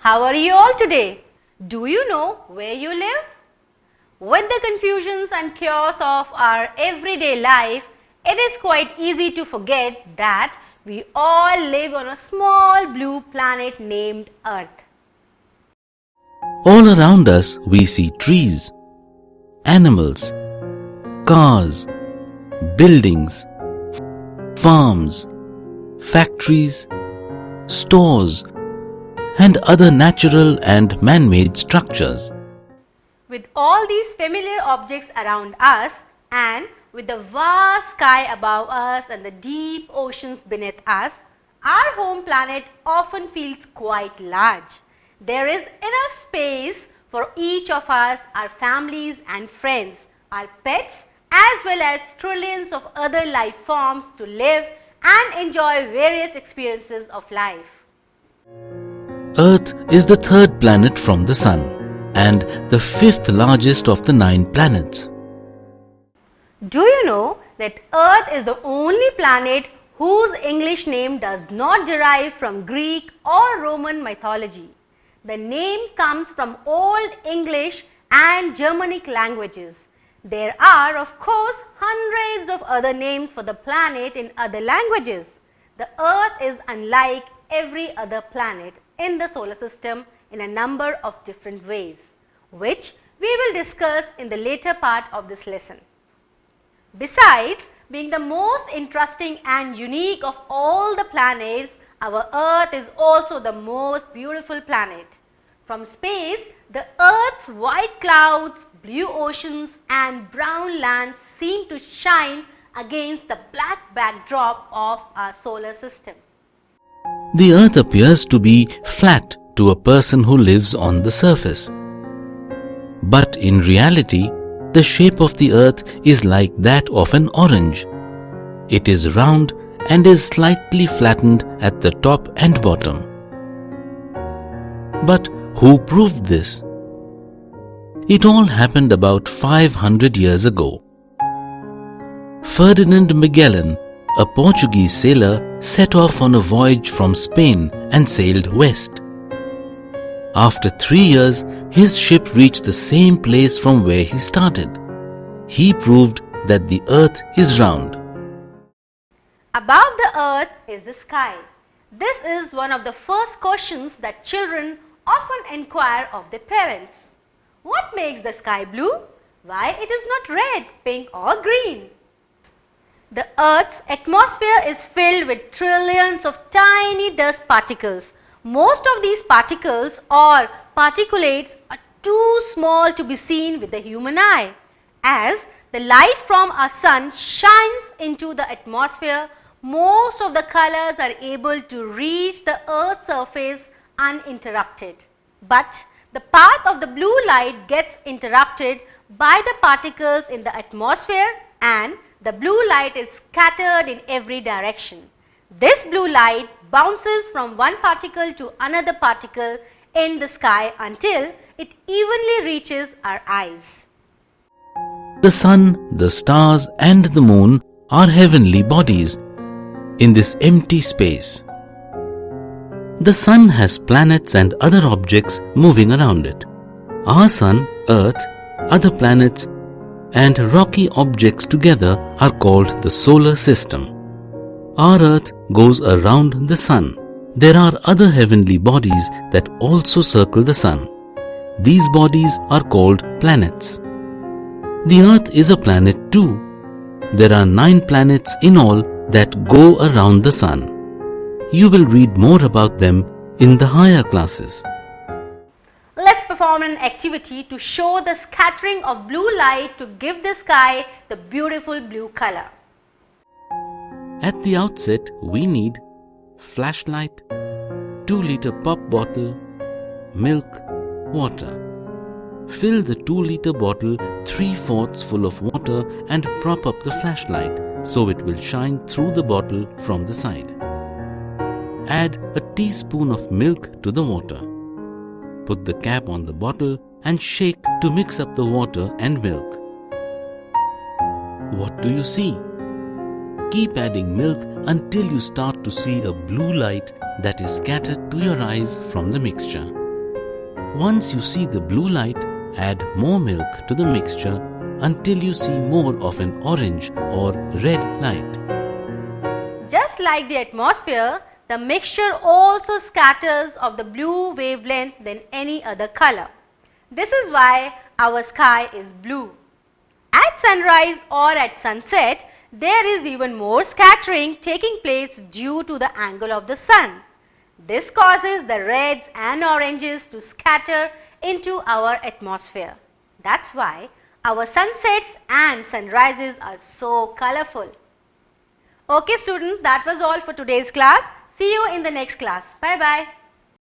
How are you all today? Do you know where you live? With the confusions and chaos of our everyday life, it is quite easy to forget that we all live on a small blue planet named Earth. All around us we see trees, animals, cars, buildings, farms, factories, stores, and other natural and man-made structures. With all these familiar objects around us and with the vast sky above us and the deep oceans beneath us, our home planet often feels quite large. There is enough space for each of us, our families and friends, our pets, as well as trillions of other life forms to live and enjoy various experiences of life. Earth is the third planet from the Sun and the fifth largest of the 9 planets. Do you know that Earth is the only planet whose English name does not derive from Greek or Roman mythology? The name comes from Old English and Germanic languages. There are, of course, hundreds of other names for the planet in other languages. The Earth is unlike every other planet in the solar system in a number of different ways, which we will discuss in the later part of this lesson. Besides being the most interesting and unique of all the planets, our Earth is also the most beautiful planet. From space, the Earth's white clouds, blue oceans and brown lands seem to shine against the black backdrop of our solar system. The Earth appears to be flat to a person who lives on the surface. But in reality, the shape of the Earth is like that of an orange. It is round and is slightly flattened at the top and bottom. But who proved this? It all happened about 500 years ago. Ferdinand Magellan, a Portuguese sailor, set off on a voyage from Spain and sailed west. After 3 years, his ship reached the same place from where he started. He proved that the Earth is round. Above the Earth is the sky. This is one of the first questions that children often inquire of their parents. What makes the sky blue? Why it is not red, pink or green? The Earth's atmosphere is filled with trillions of tiny dust particles. Most of these particles or particulates are too small to be seen with the human eye. As the light from our sun shines into the atmosphere, most of the colors are able to reach the Earth's surface uninterrupted. But the path of the blue light gets interrupted by the particles in the atmosphere and the blue light is scattered in every direction. This blue light bounces from one particle to another particle in the sky until it evenly reaches our eyes. The sun, the stars and the moon are heavenly bodies in this empty space. The sun has planets and other objects moving around it. Our sun, Earth, other planets and rocky objects together are called the solar system. Our Earth goes around the sun. There are other heavenly bodies that also circle the sun. These bodies are called planets. The Earth is a planet too. There are 9 planets in all that go around the sun. You will read more about them in the higher classes. Let's perform an activity to show the scattering of blue light to give the sky the beautiful blue color. At the outset, we need flashlight, 2-liter pop bottle, milk, water. Fill the 2-liter bottle 3/4 full of water and prop up the flashlight so it will shine through the bottle from the side. Add a teaspoon of milk to the water. Put the cap on the bottle and shake to mix up the water and milk. What do you see? Keep adding milk until you start to see a blue light that is scattered to your eyes from the mixture. Once you see the blue light, add more milk to the mixture until you see more of an orange or red light. Just like the atmosphere, the mixture also scatters of the blue wavelength than any other color. This is why our sky is blue. At sunrise or at sunset, there is even more scattering taking place due to the angle of the sun. This causes the reds and oranges to scatter into our atmosphere. That's why our sunsets and sunrises are so colorful. Okay students, that was all for today's class. See you in the next class. Bye bye.